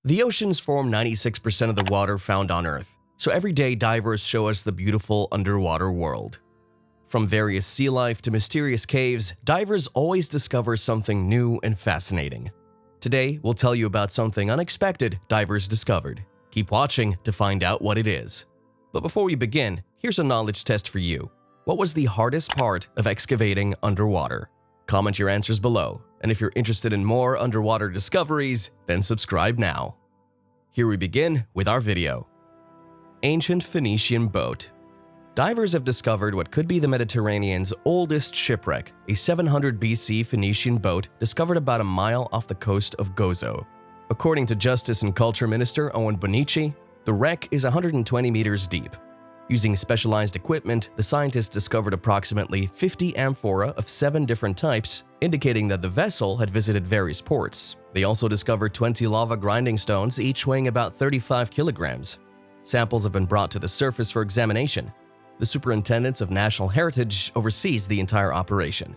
The oceans form 96% of the water found on Earth, so every day divers show us the beautiful underwater world. From various sea life to mysterious caves, divers always discover something new and fascinating. Today, we'll tell you about something unexpected divers discovered. Keep watching to find out what it is. But before we begin, here's a knowledge test for you. What was the hardest part of excavating underwater? Comment your answers below, and if you're interested in more underwater discoveries, then subscribe now. Here we begin with our video. Ancient Phoenician boat. Divers have discovered what could be the Mediterranean's oldest shipwreck, a 700 BC Phoenician boat discovered about a mile off the coast of Gozo. According to Justice and Culture Minister Owen Bonici, the wreck is 120 meters deep. Using specialized equipment, the scientists discovered approximately 50 amphora of 7 different types, indicating that the vessel had visited various ports. They also discovered 20 lava grinding stones, each weighing about 35 kilograms. Samples have been brought to the surface for examination. The Superintendent of National Heritage oversees the entire operation.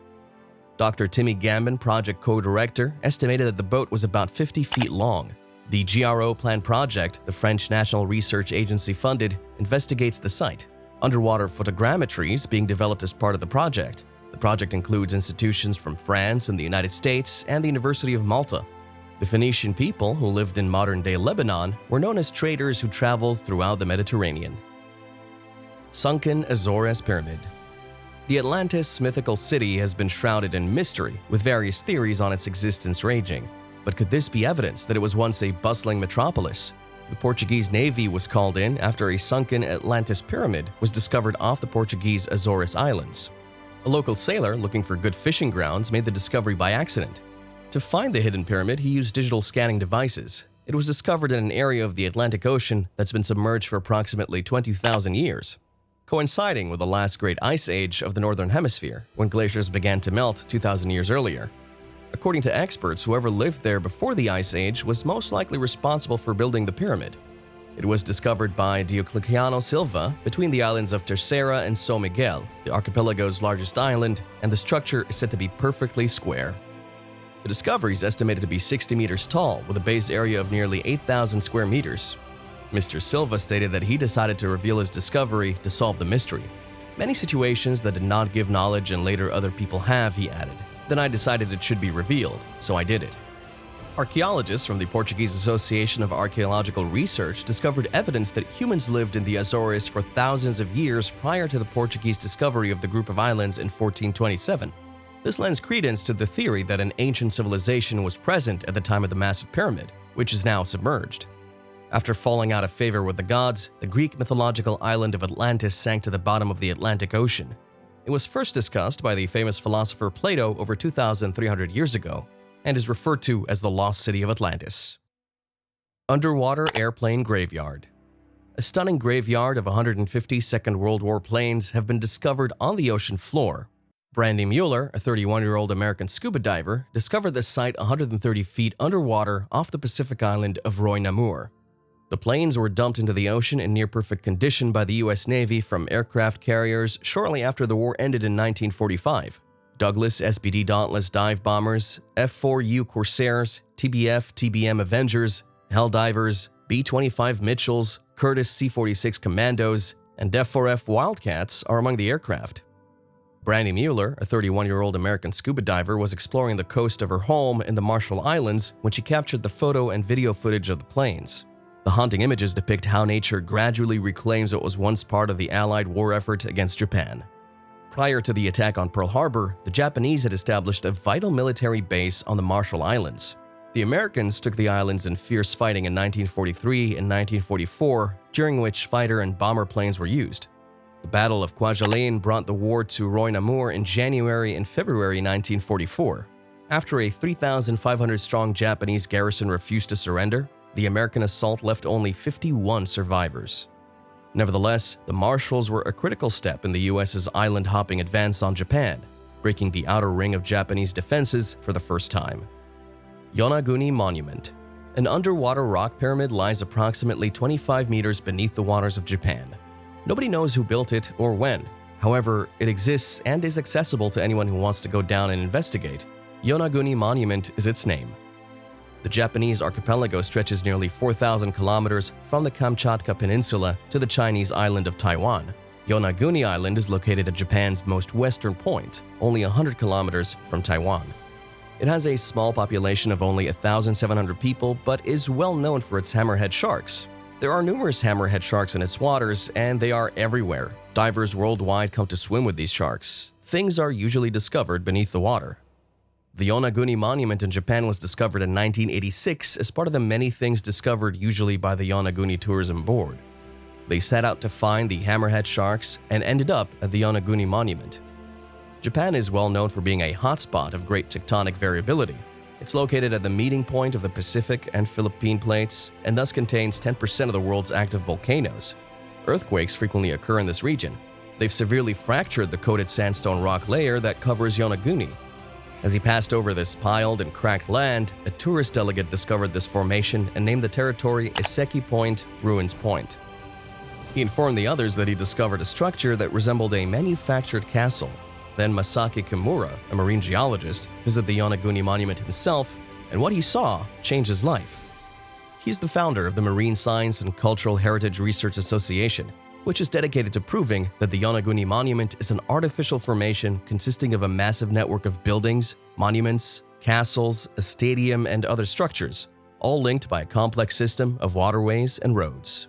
Dr. Timmy Gambin, project co-director, estimated that the boat was about 50 feet long. The GRO Plan project, the French National Research Agency funded, investigates the site. Underwater photogrammetry is being developed as part of the project. The project includes institutions from France and the United States and the University of Malta. The Phoenician people, who lived in modern-day Lebanon, were known as traders who traveled throughout the Mediterranean. Sunken Azores Pyramid. The Atlantis mythical city has been shrouded in mystery, with various theories on its existence raging. But could this be evidence that it was once a bustling metropolis? The Portuguese Navy was called in after a sunken Atlantis pyramid was discovered off the Portuguese Azores Islands. A local sailor looking for good fishing grounds made the discovery by accident. To find the hidden pyramid, he used digital scanning devices. It was discovered in an area of the Atlantic Ocean that's been submerged for approximately 20,000 years, coinciding with the last great ice age of the Northern Hemisphere, when glaciers began to melt 2,000 years earlier. According to experts, whoever lived there before the Ice Age was most likely responsible for building the pyramid. It was discovered by Diocleciano Silva between the islands of Terceira and São Miguel, the archipelago's largest island, and the structure is said to be perfectly square. The discovery is estimated to be 60 meters tall, with a base area of nearly 8,000 square meters. Mr. Silva stated that he decided to reveal his discovery to solve the mystery. Many situations that did not give knowledge and later other people have, he added. Then I decided it should be revealed, so I did it. Archaeologists from the Portuguese Association of Archaeological Research discovered evidence that humans lived in the Azores for thousands of years prior to the Portuguese discovery of the group of islands in 1427. This lends credence to the theory that an ancient civilization was present at the time of the massive pyramid, which is now submerged. After falling out of favor with the gods, the Greek mythological island of Atlantis sank to the bottom of the Atlantic Ocean. It was first discussed by the famous philosopher Plato over 2,300 years ago and is referred to as the lost city of Atlantis. Underwater airplane graveyard. A stunning graveyard of 150 Second World War planes have been discovered on the ocean floor. Brandy Mueller, a 31-year-old American scuba diver, discovered the site 130 feet underwater off the Pacific island of Roy Namur. The planes were dumped into the ocean in near-perfect condition by the U.S. Navy from aircraft carriers shortly after the war ended in 1945. Douglas SBD Dauntless dive bombers, F-4U Corsairs, TBF-TBM Avengers, Helldivers, B-25 Mitchells, Curtiss C-46 Commandos, and F-4F Wildcats are among the aircraft. Brandy Mueller, a 31-year-old American scuba diver, was exploring the coast of her home in the Marshall Islands when she captured the photo and video footage of the planes. The haunting images depict how nature gradually reclaims what was once part of the Allied war effort against Japan. Prior to the attack on Pearl Harbor, the Japanese had established a vital military base on the Marshall Islands. The Americans took the islands in fierce fighting in 1943 and 1944, during which fighter and bomber planes were used. The Battle of Kwajalein brought the war to Roy Namur in January and February 1944. After a 3,500-strong Japanese garrison refused to surrender, the American assault left only 51 survivors. Nevertheless, the Marshalls were a critical step in the U.S.'s island-hopping advance on Japan, breaking the outer ring of Japanese defenses for the first time. Yonaguni Monument. An underwater rock pyramid lies approximately 25 meters beneath the waters of Japan. Nobody knows who built it or when. However, it exists and is accessible to anyone who wants to go down and investigate. Yonaguni Monument is its name. The Japanese archipelago stretches nearly 4,000 kilometers from the Kamchatka Peninsula to the Chinese island of Taiwan. Yonaguni Island is located at Japan's most western point, only 100 kilometers from Taiwan. It has a small population of only 1,700 people, but is well known for its hammerhead sharks. There are numerous hammerhead sharks in its waters, and they are everywhere. Divers worldwide come to swim with these sharks. Things are usually discovered beneath the water. The Yonaguni Monument in Japan was discovered in 1986 as part of the many things discovered usually by the Yonaguni Tourism Board. They set out to find the hammerhead sharks and ended up at the Yonaguni Monument. Japan is well known for being a hotspot of great tectonic variability. It's located at the meeting point of the Pacific and Philippine plates and thus contains 10% of the world's active volcanoes. Earthquakes frequently occur in this region. They've severely fractured the coated sandstone rock layer that covers Yonaguni. As he passed over this piled and cracked land, a tourist delegate discovered this formation and named the territory Iseki Point, Ruins Point. He informed the others that he discovered a structure that resembled a manufactured castle. Then Masaki Kimura, a marine geologist, visited the Yonaguni Monument himself, and what he saw changed his life. He's the founder of the Marine Science and Cultural Heritage Research Association, which is dedicated to proving that the Yonaguni Monument is an artificial formation consisting of a massive network of buildings, monuments, castles, a stadium, and other structures, all linked by a complex system of waterways and roads.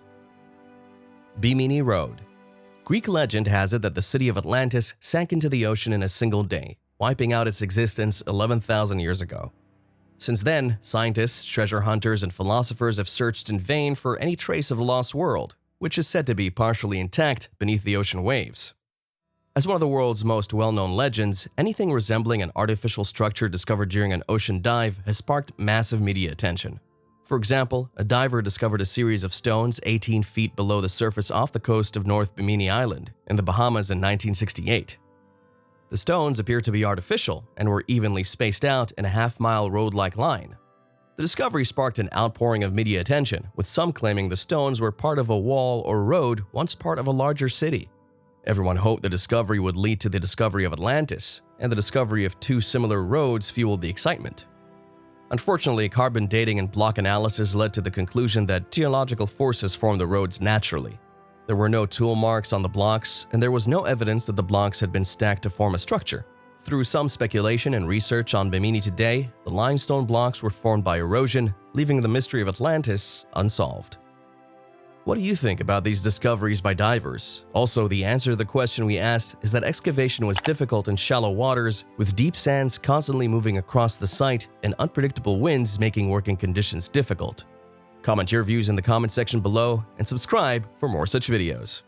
Bimini Road. Greek legend has it that the city of Atlantis sank into the ocean in a single day, wiping out its existence 11,000 years ago. Since then, scientists, treasure hunters, and philosophers have searched in vain for any trace of the lost world, which is said to be partially intact beneath the ocean waves. As one of the world's most well-known legends, anything resembling an artificial structure discovered during an ocean dive has sparked massive media attention. For example, a diver discovered a series of stones 18 feet below the surface off the coast of North Bimini Island in the Bahamas in 1968. The stones appeared to be artificial and were evenly spaced out in a half-mile road-like line. The discovery sparked an outpouring of media attention, with some claiming the stones were part of a wall or road once part of a larger city. Everyone hoped the discovery would lead to the discovery of Atlantis, and the discovery of two similar roads fueled the excitement. Unfortunately, carbon dating and block analysis led to the conclusion that geological forces formed the roads naturally. There were no tool marks on the blocks, and there was no evidence that the blocks had been stacked to form a structure. Through some speculation and research on Bimini today, the limestone blocks were formed by erosion, leaving the mystery of Atlantis unsolved. What do you think about these discoveries by divers? Also, the answer to the question we asked is that excavation was difficult in shallow waters, with deep sands constantly moving across the site and unpredictable winds making working conditions difficult. Comment your views in the comment section below and subscribe for more such videos.